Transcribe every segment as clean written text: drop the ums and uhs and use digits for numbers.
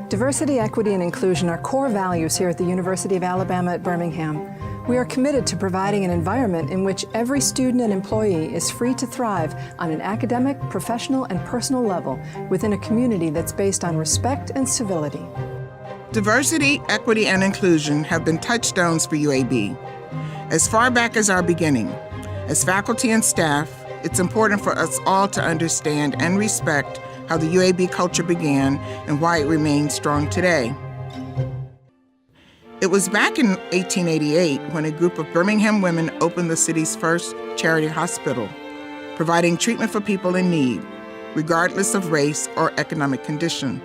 Diversity, equity, and inclusion are core values here at the University of Alabama at Birmingham. We are committed to providing an environment in which every student and employee is free to thrive on an academic, professional, and personal level within a community that's based on respect and civility. Diversity, equity, and inclusion have been touchstones for UAB. As far back as our beginning, as faculty and staff, it's important for us all to understand and respect how the UAB culture began and why it remains strong today. It was back in 1888 when a group of Birmingham women opened the city's first charity hospital, providing treatment for people in need, regardless of race or economic condition.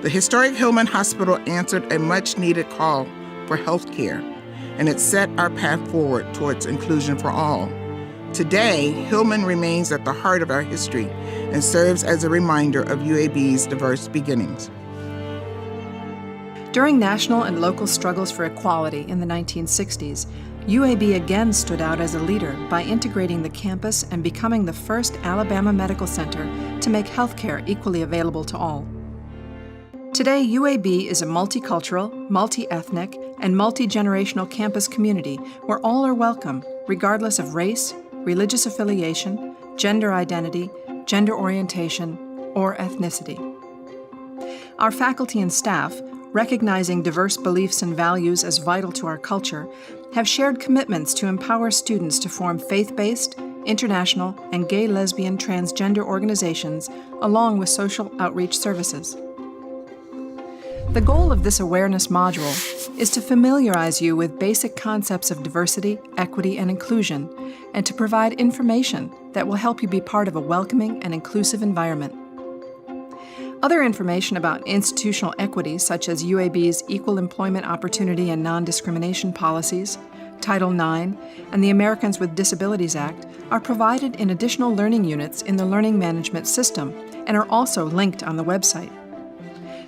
The historic Hillman Hospital answered a much-needed call for health care, and it set our path forward towards inclusion for all. Today, Hillman remains at the heart of our history and serves as a reminder of UAB's diverse beginnings. During national and local struggles for equality in the 1960s, UAB again stood out as a leader by integrating the campus and becoming the first Alabama medical center to make healthcare equally available to all. Today, UAB is a multicultural, multi-ethnic, and multi-generational campus community where all are welcome, regardless of race, religious affiliation, gender identity, gender orientation, or ethnicity. Our faculty and staff, recognizing diverse beliefs and values as vital to our culture, have shared commitments to empower students to form faith-based, international, and gay, lesbian, transgender organizations, along with social outreach services. The goal of this awareness module is to familiarize you with basic concepts of diversity, equity, and inclusion, and to provide information that will help you be part of a welcoming and inclusive environment. Other information about institutional equity, such as UAB's Equal Employment Opportunity and Non-Discrimination Policies, Title IX, and the Americans with Disabilities Act, are provided in additional learning units in the Learning Management System and are also linked on the website.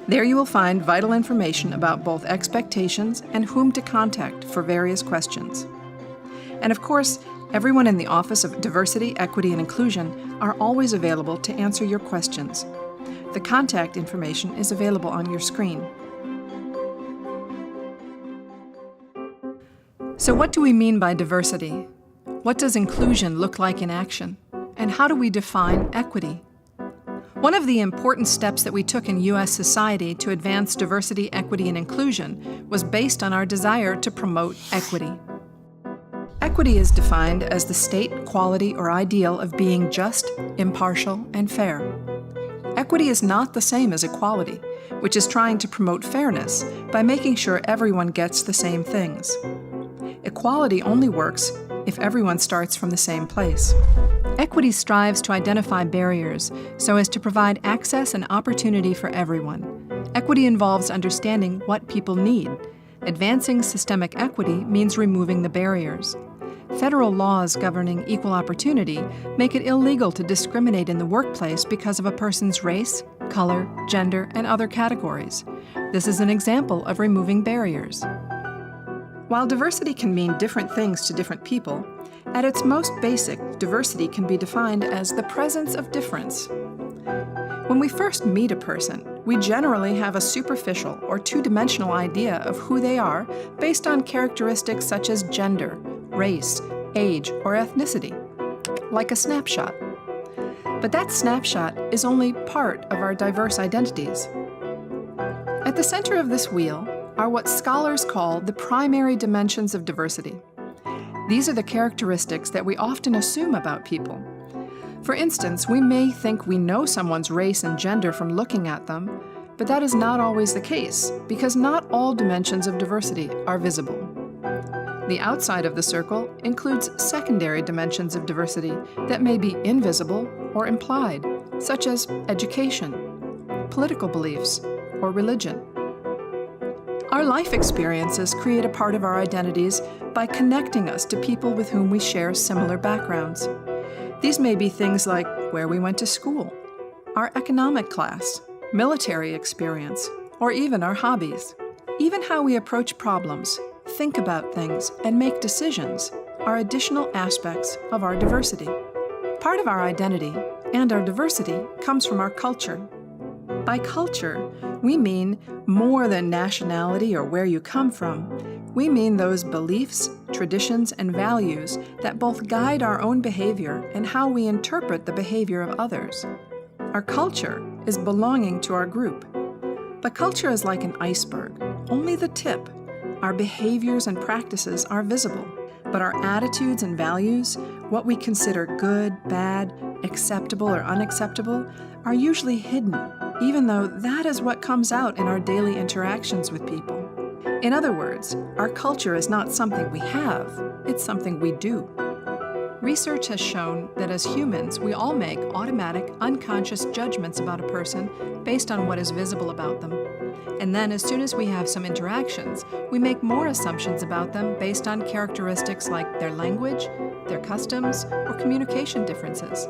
There you will find vital information about both expectations and whom to contact for various questions. And of course, everyone in the Office of Diversity, Equity, and Inclusion are always available to answer your questions. The contact information is available on your screen. So what do we mean by diversity? What does inclusion look like in action? And how do we define equity? One of the important steps that we took in U.S. society to advance diversity, equity, and inclusion was based on our desire to promote equity. Equity is defined as the state, quality, or ideal of being just, impartial, and fair. Equity is not the same as equality, which is trying to promote fairness by making sure everyone gets the same things. Equality only works if everyone starts from the same place. Equity strives to identify barriers so as to provide access and opportunity for everyone. Equity involves understanding what people need. Advancing systemic equity means removing the barriers. Federal laws governing equal opportunity make it illegal to discriminate in the workplace because of a person's race, color, gender, and other categories. This is an example of removing barriers. While diversity can mean different things to different people, at its most basic, diversity can be defined as the presence of difference. When we first meet a person, we generally have a superficial or two-dimensional idea of who they are based on characteristics such as gender, race, age, or ethnicity, like a snapshot. But that snapshot is only part of our diverse identities. At the center of this wheel are what scholars call the primary dimensions of diversity. These are the characteristics that we often assume about people. For instance, we may think we know someone's race and gender from looking at them, but that is not always the case, because not all dimensions of diversity are visible. The outside of the circle includes secondary dimensions of diversity that may be invisible or implied, such as education, political beliefs, or religion. Our life experiences create a part of our identities by connecting us to people with whom we share similar backgrounds. These may be things like where we went to school, our economic class, military experience, or even our hobbies. Even how we approach problems, think about things, and make decisions are additional aspects of our diversity. Part of our identity and our diversity comes from our culture. By culture, we mean more than nationality or where you come from. We mean those beliefs, traditions, and values that both guide our own behavior and how we interpret the behavior of others. Our culture is belonging to our group. But culture is like an iceberg, only the tip. Our behaviors and practices are visible, but our attitudes and values, what we consider good, bad, acceptable, or unacceptable, are usually hidden, even though that is what comes out in our daily interactions with people. In other words, our culture is not something we have, it's something we do. Research has shown that as humans, we all make automatic, unconscious judgments about a person based on what is visible about them. And then as soon as we have some interactions, we make more assumptions about them based on characteristics like their language, their customs, or communication differences.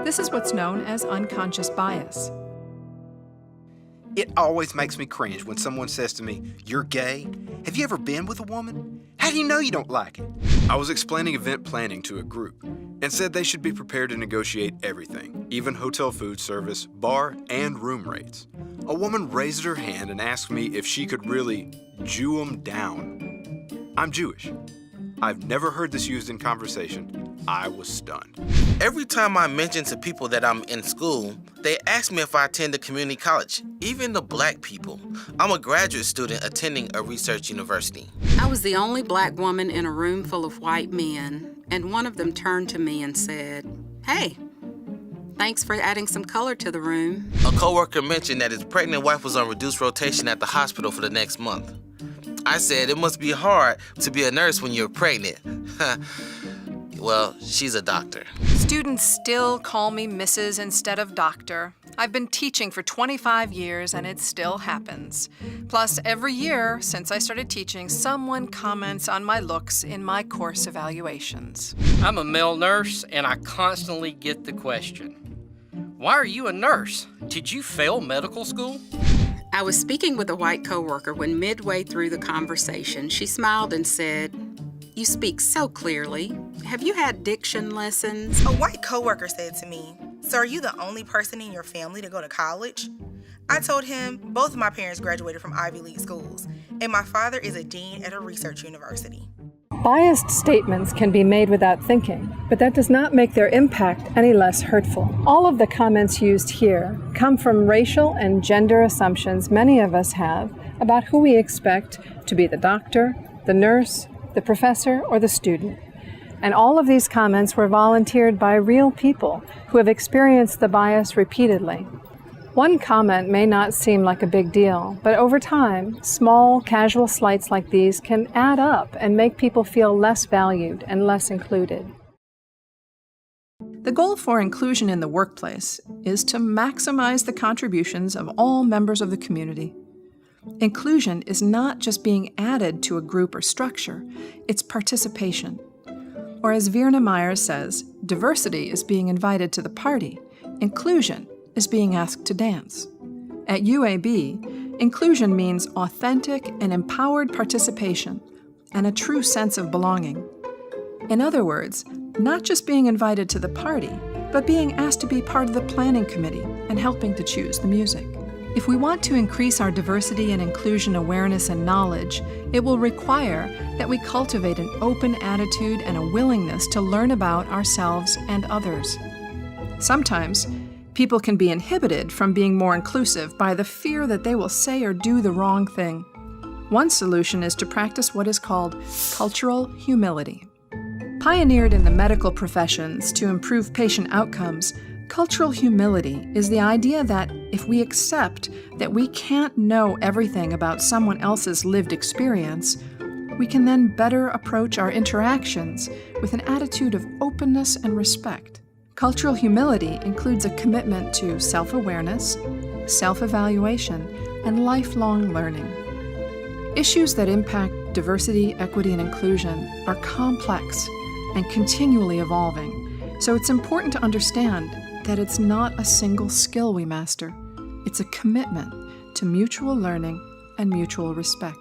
This is what's known as unconscious bias. It always makes me cringe when someone says to me, "You're gay? Have you ever been with a woman? How do you know you don't like it?" I was explaining event planning to a group and said they should be prepared to negotiate everything, even hotel food service, bar, and room rates. A woman raised her hand and asked me if she could really Jew 'em down. I'm Jewish. I've never heard this used in conversation. I was stunned. Every time I mention to people that I'm in school, they ask me if I attend a community college, even the black people. I'm a graduate student attending a research university. I was the only black woman in a room full of white men, and one of them turned to me and said, "Hey, thanks for adding some color to the room." A coworker mentioned that his pregnant wife was on reduced rotation at the hospital for the next month. I said, "It must be hard to be a nurse when you're pregnant." Well, she's a doctor. Students still call me Mrs. instead of Doctor. I've been teaching for 25 years and it still happens. Plus, every year since I started teaching, someone comments on my looks in my course evaluations. I'm a male nurse and I constantly get the question, "Why are you a nurse? Did you fail medical school?" I was speaking with a white coworker when midway through the conversation, she smiled and said, "You speak so clearly. Have you had diction lessons?" A white coworker said to me, "So are you the only person in your family to go to college?" I told him both of my parents graduated from Ivy League schools, and my father is a dean at a research university. Biased statements can be made without thinking, but that does not make their impact any less hurtful. All of the comments used here come from racial and gender assumptions many of us have about who we expect to be the doctor, the nurse, the professor, or the student. And all of these comments were volunteered by real people who have experienced the bias repeatedly. One comment may not seem like a big deal, but over time, small, casual slights like these can add up and make people feel less valued and less included. The goal for inclusion in the workplace is to maximize the contributions of all members of the community. Inclusion is not just being added to a group or structure, it's participation. Or as Virna Myers says, diversity is being invited to the party. Inclusion is being asked to dance. At UAB, inclusion means authentic and empowered participation and a true sense of belonging. In other words, not just being invited to the party, but being asked to be part of the planning committee and helping to choose the music. If we want to increase our diversity and inclusion awareness and knowledge, it will require that we cultivate an open attitude and a willingness to learn about ourselves and others. Sometimes, people can be inhibited from being more inclusive by the fear that they will say or do the wrong thing. One solution is to practice what is called cultural humility. Pioneered in the medical professions to improve patient outcomes, cultural humility is the idea that if we accept that we can't know everything about someone else's lived experience, we can then better approach our interactions with an attitude of openness and respect. Cultural humility includes a commitment to self-awareness, self-evaluation, and lifelong learning. Issues that impact diversity, equity, and inclusion are complex and continually evolving, so it's important to understand that it's not a single skill we master. It's a commitment to mutual learning and mutual respect.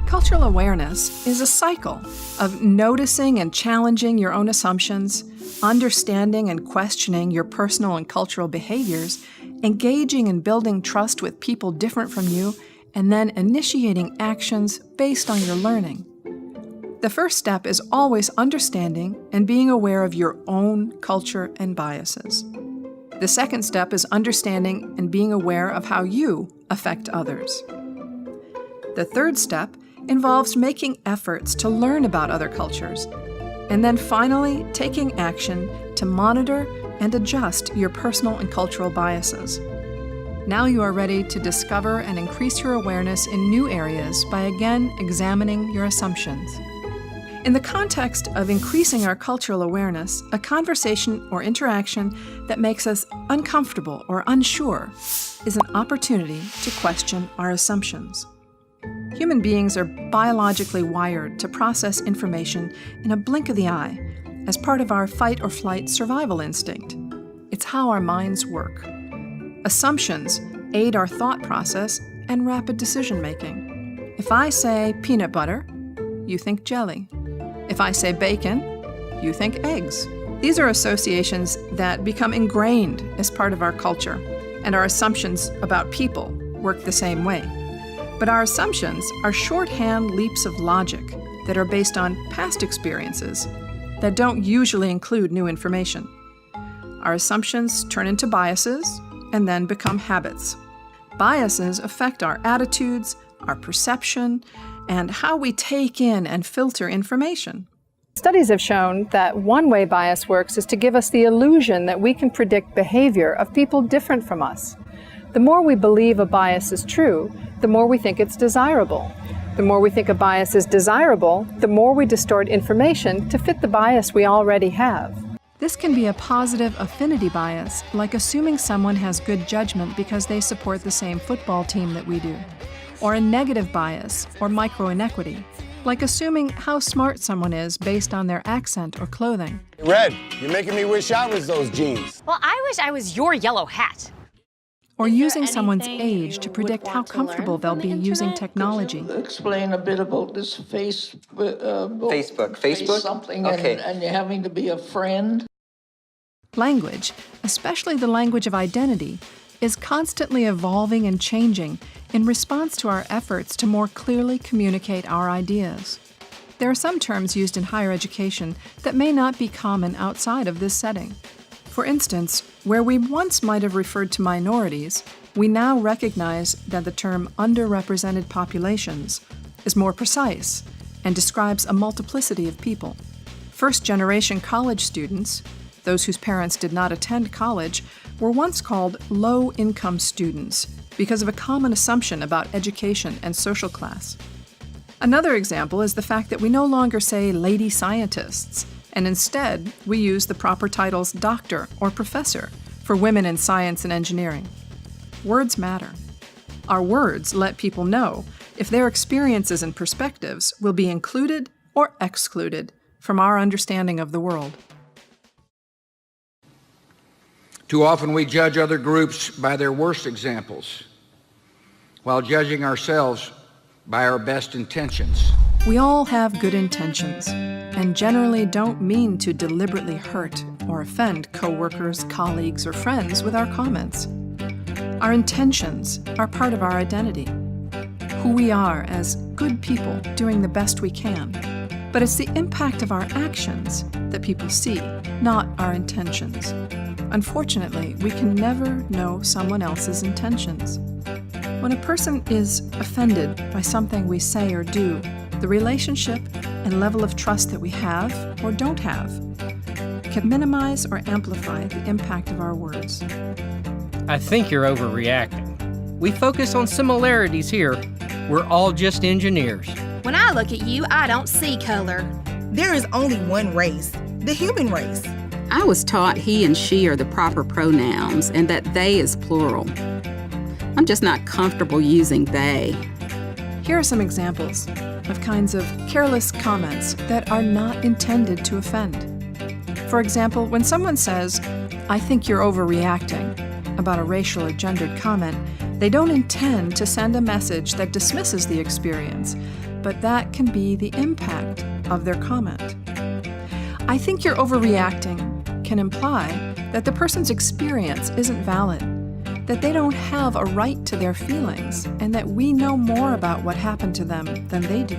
Cultural awareness is a cycle of noticing and challenging your own assumptions, understanding and questioning your personal and cultural behaviors, engaging and building trust with people different from you, and then initiating actions based on your learning. The first step is always understanding and being aware of your own culture and biases. The second step is understanding and being aware of how you affect others. The third step involves making efforts to learn about other cultures, and then finally taking action to monitor and adjust your personal and cultural biases. Now you are ready to discover and increase your awareness in new areas by again examining your assumptions. In the context of increasing our cultural awareness, a conversation or interaction that makes us uncomfortable or unsure is an opportunity to question our assumptions. Human beings are biologically wired to process information in a blink of the eye as part of our fight or flight survival instinct. It's how our minds work. Assumptions aid our thought process and rapid decision-making. If I say peanut butter, you think jelly. If I say bacon, you think eggs. These are associations that become ingrained as part of our culture, and our assumptions about people work the same way. But our assumptions are shorthand leaps of logic that are based on past experiences that don't usually include new information. Our assumptions turn into biases and then become habits. Biases affect our attitudes, our perception, and how we take in and filter information. Studies have shown that one way bias works is to give us the illusion that we can predict behavior of people different from us. The more we believe a bias is true, the more we think it's desirable. The more we think a bias is desirable, the more we distort information to fit the bias we already have. This can be a positive affinity bias, like assuming someone has good judgment because they support the same football team that we do, or a negative bias or micro-inequity, like assuming how smart someone is based on their accent or clothing. Red, you're making me wish I was those jeans. Well, I wish I was your yellow hat. Or using someone's age to predict how comfortable they'll be using technology. Explain a bit about this Facebook something, okay. and you're having to be a friend. Language, especially the language of identity, is constantly evolving and changing in response to our efforts to more clearly communicate our ideas. There are some terms used in higher education that may not be common outside of this setting. For instance, where we once might have referred to minorities, we now recognize that the term underrepresented populations is more precise and describes a multiplicity of people. First-generation college students, those whose parents did not attend college, were once called low-income students because of a common assumption about education and social class. Another example is the fact that we no longer say lady scientists, and instead we use the proper titles doctor or professor for women in science and engineering. Words matter. Our words let people know if their experiences and perspectives will be included or excluded from our understanding of the world. Too often we judge other groups by their worst examples, while judging ourselves by our best intentions. We all have good intentions, and generally don't mean to deliberately hurt or offend coworkers, colleagues, or friends with our comments. Our intentions are part of our identity, who we are as good people doing the best we can. But it's the impact of our actions that people see, not our intentions. Unfortunately, we can never know someone else's intentions. When a person is offended by something we say or do, the relationship and level of trust that we have or don't have can minimize or amplify the impact of our words. I think you're overreacting. We focus on similarities here. We're all just engineers. When I look at you, I don't see color. There is only one race, the human race. I was taught he and she are the proper pronouns and that they is plural. I'm just not comfortable using they. Here are some examples of kinds of careless comments that are not intended to offend. For example, when someone says, "I think you're overreacting," about a racial or gendered comment, they don't intend to send a message that dismisses the experience, but that can be the impact of their comment. "I think you're overreacting" can imply that the person's experience isn't valid, that they don't have a right to their feelings and that we know more about what happened to them than they do.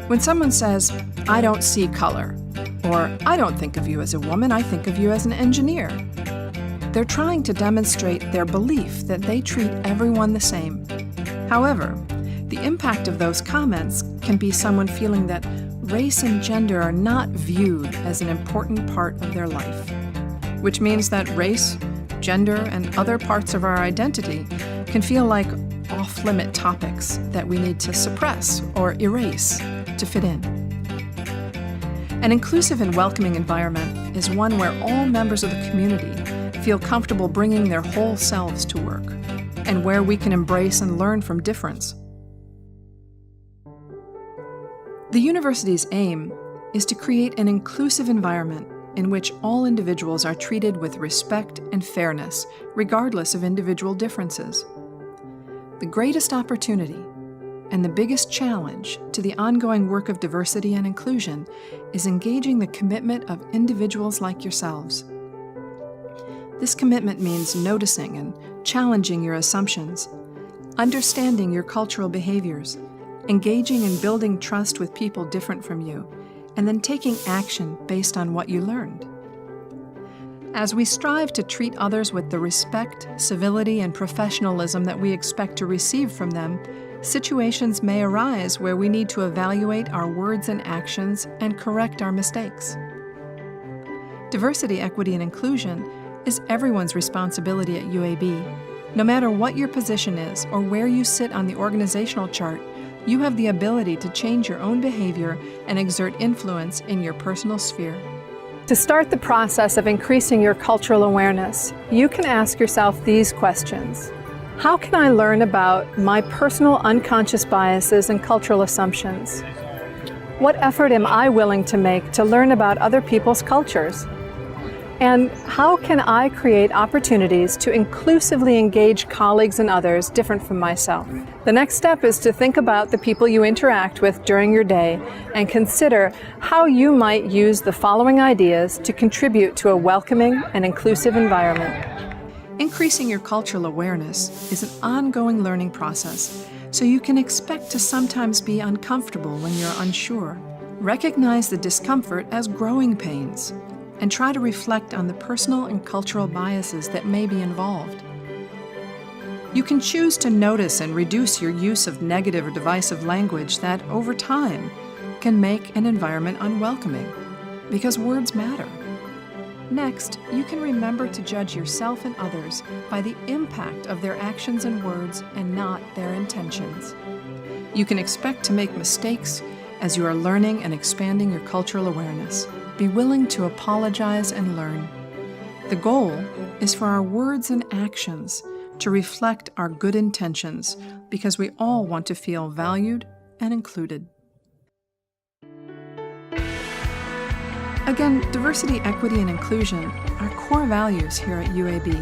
When someone says, "I don't see color," or "I don't think of you as a woman, I think of you as an engineer," they're trying to demonstrate their belief that they treat everyone the same. However, the impact of those comments can be someone feeling that race and gender are not viewed as an important part of their life, which means that race, gender, and other parts of our identity can feel like off-limit topics that we need to suppress or erase to fit in. An inclusive and welcoming environment is one where all members of the community feel comfortable bringing their whole selves to work, and where we can embrace and learn from difference. The university's aim is to create an inclusive environment in which all individuals are treated with respect and fairness, regardless of individual differences. The greatest opportunity and the biggest challenge to the ongoing work of diversity and inclusion is engaging the commitment of individuals like yourselves. This commitment means noticing and challenging your assumptions, understanding your cultural behaviors, engaging and building trust with people different from you, and then taking action based on what you learned. As we strive to treat others with the respect, civility, and professionalism that we expect to receive from them, situations may arise where we need to evaluate our words and actions and correct our mistakes. Diversity, equity, and inclusion is everyone's responsibility at UAB. No matter what your position is or where you sit on the organizational chart, you have the ability to change your own behavior and exert influence in your personal sphere. To start the process of increasing your cultural awareness, you can ask yourself these questions. How can I learn about my personal unconscious biases and cultural assumptions? What effort am I willing to make to learn about other people's cultures? And how can I create opportunities to inclusively engage colleagues and others different from myself? The next step is to think about the people you interact with during your day and consider how you might use the following ideas to contribute to a welcoming and inclusive environment. Increasing your cultural awareness is an ongoing learning process, so you can expect to sometimes be uncomfortable when you're unsure. Recognize the discomfort as growing pains, and try to reflect on the personal and cultural biases that may be involved. You can choose to notice and reduce your use of negative or divisive language that, over time, can make an environment unwelcoming, because words matter. Next, you can remember to judge yourself and others by the impact of their actions and words and not their intentions. You can expect to make mistakes as you are learning and expanding your cultural awareness. Be willing to apologize and learn. The goal is for our words and actions to reflect our good intentions, because we all want to feel valued and included. Again, diversity, equity, and inclusion are core values here at UAB,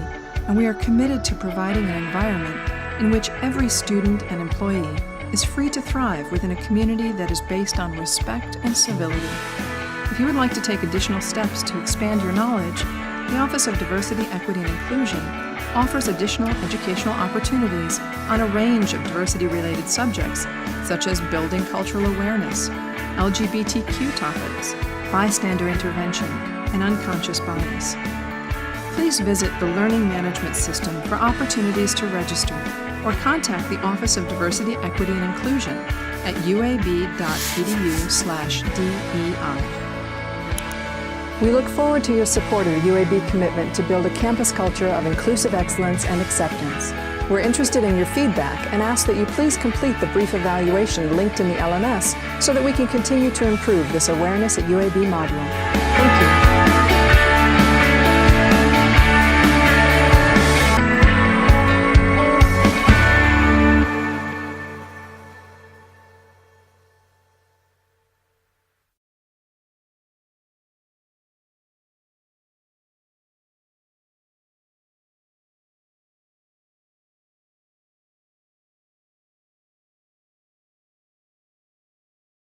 and we are committed to providing an environment in which every student and employee is free to thrive within a community that is based on respect and civility. If you would like to take additional steps to expand your knowledge, the Office of Diversity, Equity, and Inclusion offers additional educational opportunities on a range of diversity-related subjects, such as building cultural awareness, LGBTQ topics, bystander intervention, and unconscious bias. Please visit the Learning Management System for opportunities to register, or contact the Office of Diversity, Equity, and Inclusion at uab.edu/DEI. We look forward to your support of UAB commitment to build a campus culture of inclusive excellence and acceptance. We're interested in your feedback and ask that you please complete the brief evaluation linked in the LMS so that we can continue to improve this awareness at UAB module.